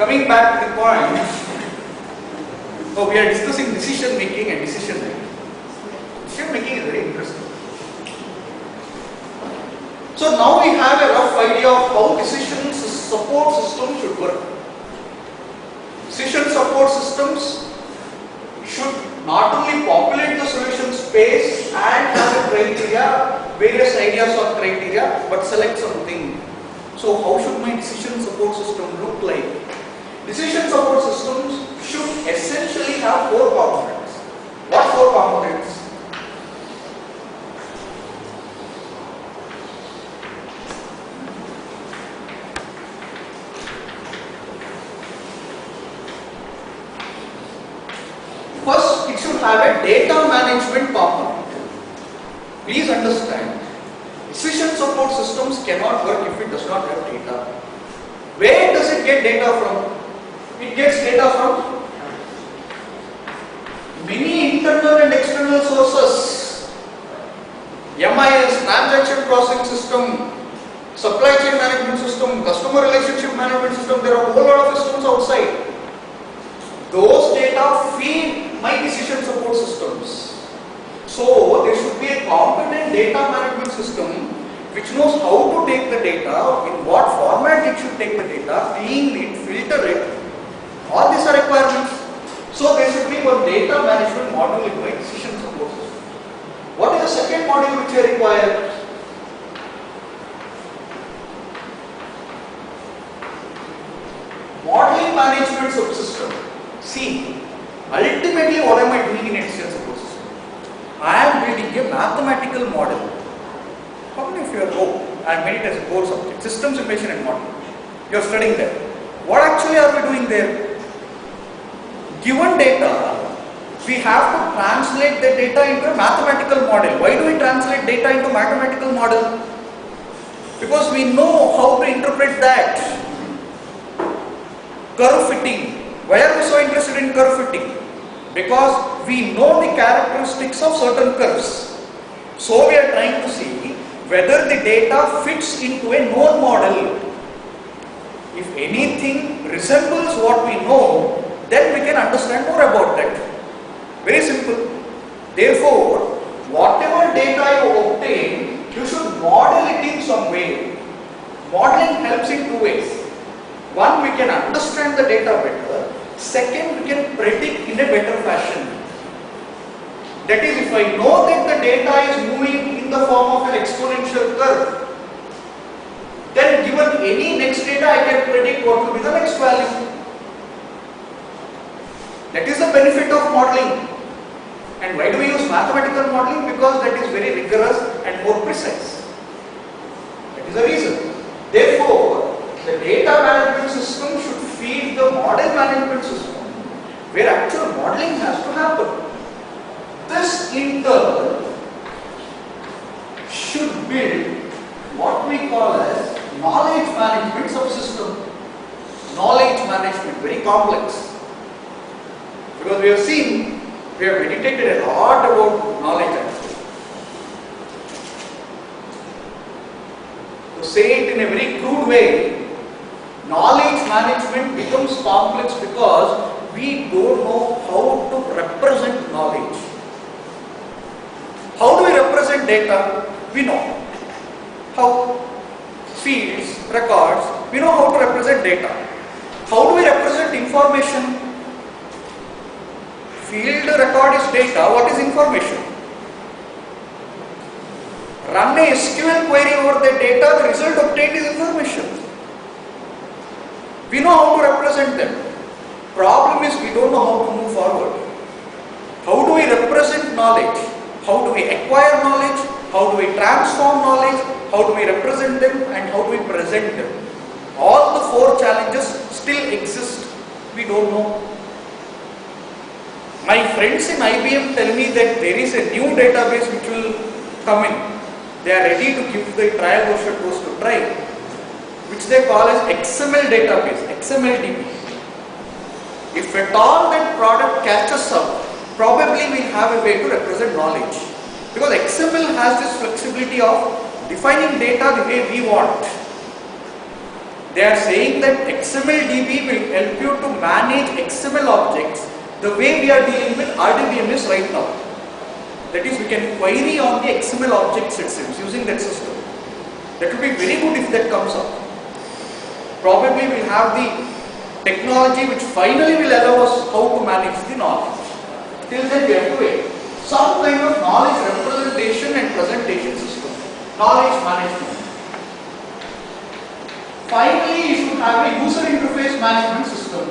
coming back to the point, so we are discussing decision making and decision making. Decision making is very interesting. So now we have a rough idea of how decision support systems should work. Decision support systems should not only populate the solution space and have a criteria, various ideas or criteria, but select something. So how should my decision support system look like? Decision support systems should essentially have 4 components. What 4 components? First, it should have a data management component. Please understand, decision support systems cannot work if it does not have data. Where does it get data from? It gets data from many internal and external sources. MIS, transaction processing system, supply chain management system, customer relationship management system, there are a whole lot of systems outside. Those data feed my decision support systems. So there should be a competent data management system which knows how to take the data, in what format it should take the data, clean it, filter it. All these are requirements. So there should be one data management module in my decision support system. What is the second module which I require? Modeling management subsystem. See, ultimately what am I doing in a decision support system? I am building a mathematical model. How many of you are I made it as a core subject, systems information and modeling. You are studying there. What actually are we doing there? Given data, we have to translate the data into a mathematical model. Why do we translate data into mathematical model? Because we know how to interpret that. Curve fitting. Why are we so interested in curve fitting? Because we know the characteristics of certain curves. So we are trying to see whether the data fits into a known model. If anything resembles what we know, then we can understand more about that. Very simple. Therefore, whatever data you obtain, you should model it in some way. Modeling helps in 2 ways. One, we can understand the data better. Second, we can predict in a better fashion. That is, if I know that the data is moving in the form of an exponential curve, then given any next data, I can predict what will be the next value. That is the benefit of modeling. And why do we use mathematical modeling? Because that is very rigorous and more precise. That is the reason. Therefore, the data management system should feed the model management system, where actual modeling has to happen. This in turn should build what we call as knowledge management subsystem. Knowledge management, very complex. Because we have seen, we have meditated a lot about knowledge actually. To say it in a very crude way, knowledge management becomes complex because we don't know how to represent knowledge. How do we represent data? We know. How? Fields, records, we know how to represent data. How do we represent information? Field record is data, what is information? Run a SQL query over the data, the result obtained is information. We know how to represent them. Problem is we don't know how to move forward. How do we represent knowledge? How do we acquire knowledge? How do we transform knowledge? How do we represent them? And how do we present them? All the 4 challenges still exist. We don't know. My friends in IBM tell me that there is a new database which will come in. They are ready to give the trial version to us to try, which they call as XML database, XMLDB. If at all that product catches up, probably we'll have a way to represent knowledge. Because XML has this flexibility of defining data the way we want. They are saying that XML-DB will help you to manage XML objects the way we are dealing with RDBMS right now. That is, we can query on the XML object systems using that system. That would be very good if that comes up. Probably we'll have the technology which finally will allow us how to manage the knowledge. Till then we have to wait. Some kind of knowledge representation and presentation system. Knowledge management. Finally, you should have a user interface management system.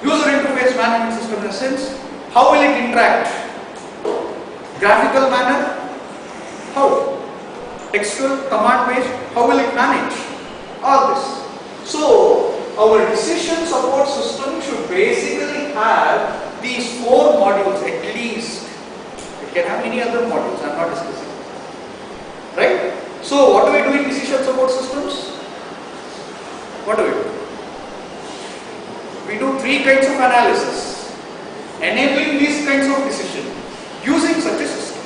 User interface management system in a sense, how will it interact? Graphical manner? How? Textual, command based? How will it manage? All this. So, our decision support system should basically have these 4 modules at least. It can have many other modules, I am not discussing. Right? So, what do we do in decision support systems? What do we do? We do 3 kinds of analysis, enabling these kinds of decision using such a system.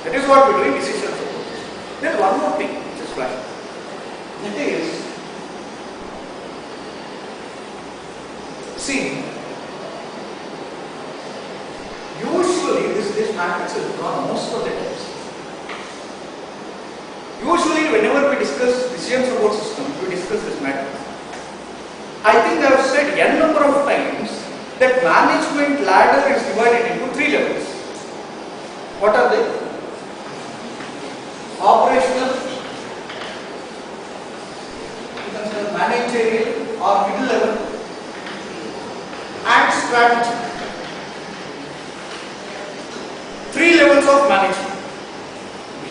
That is what we do in decision support. There is one more thing which is flashing. It is, see, usually this matrix is drawn most of the times. Usually whenever we discuss decision support system, we discuss this matrix. I think I have said n number of times that management ladder is divided into 3 levels. What are they? Operational, managerial or middle level, and strategic. 3 levels of management.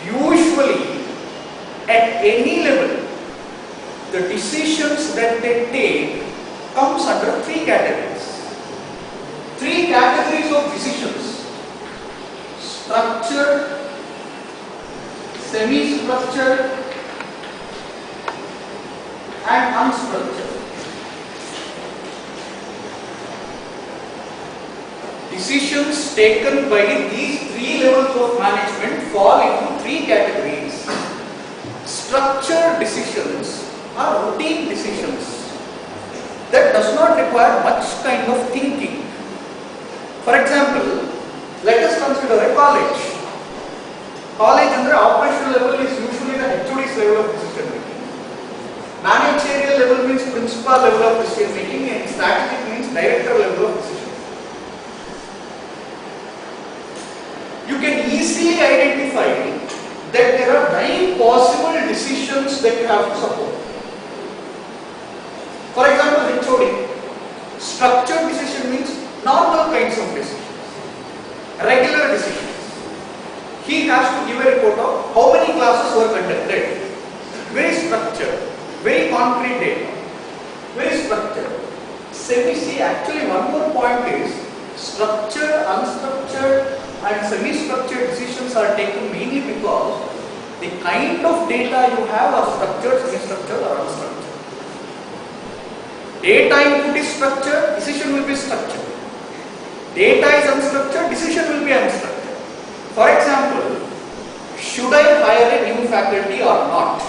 Usually at any level, the decisions that they take comes under 3 categories. 3 categories of decisions: structured, semi-structured and unstructured. Decisions taken by these 3 levels of management fall into 3 categories. Structured decisions are routine decisions that does not require much kind of thinking. For example, let us consider a college. College under operational level is usually the HOD's level of decision making. Managerial level means principal level of decision making, and strategic means director level of decision. You can easily identify that there are 9 possible decisions that you have to support. For example, HOD. Structured decision means normal kinds of decisions, regular decisions. He has to give a report of how many classes were conducted. Very structured, very concrete data, very structured. Semi, actually one more point is structured, unstructured and semi-structured decisions are taken mainly because the kind of data you have are structured, semi-structured or unstructured. Data input is structured, decision will be structured. Data is unstructured, decision will be unstructured. For example, should I hire a new faculty or not?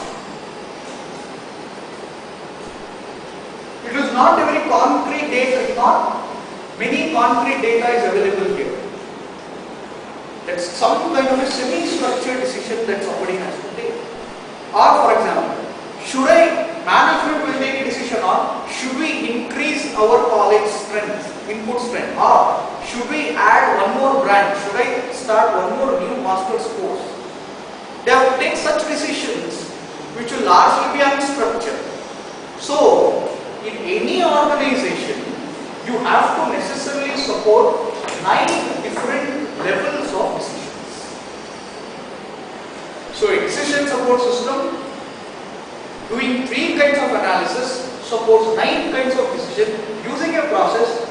It is not a very concrete data, not many concrete data is available here. That's some kind of a semi-structured decision that somebody has to take. Or for example, management will take a decision on should we increase our college strength, input strength, or should we add one more branch, should I start one more new master's course. They have to take such decisions which will largely be unstructured. So, in any organization, you have to necessarily support 9 different levels of decisions. So, a decision support system doing 3 kinds of analysis supports 9 kinds of decision using a process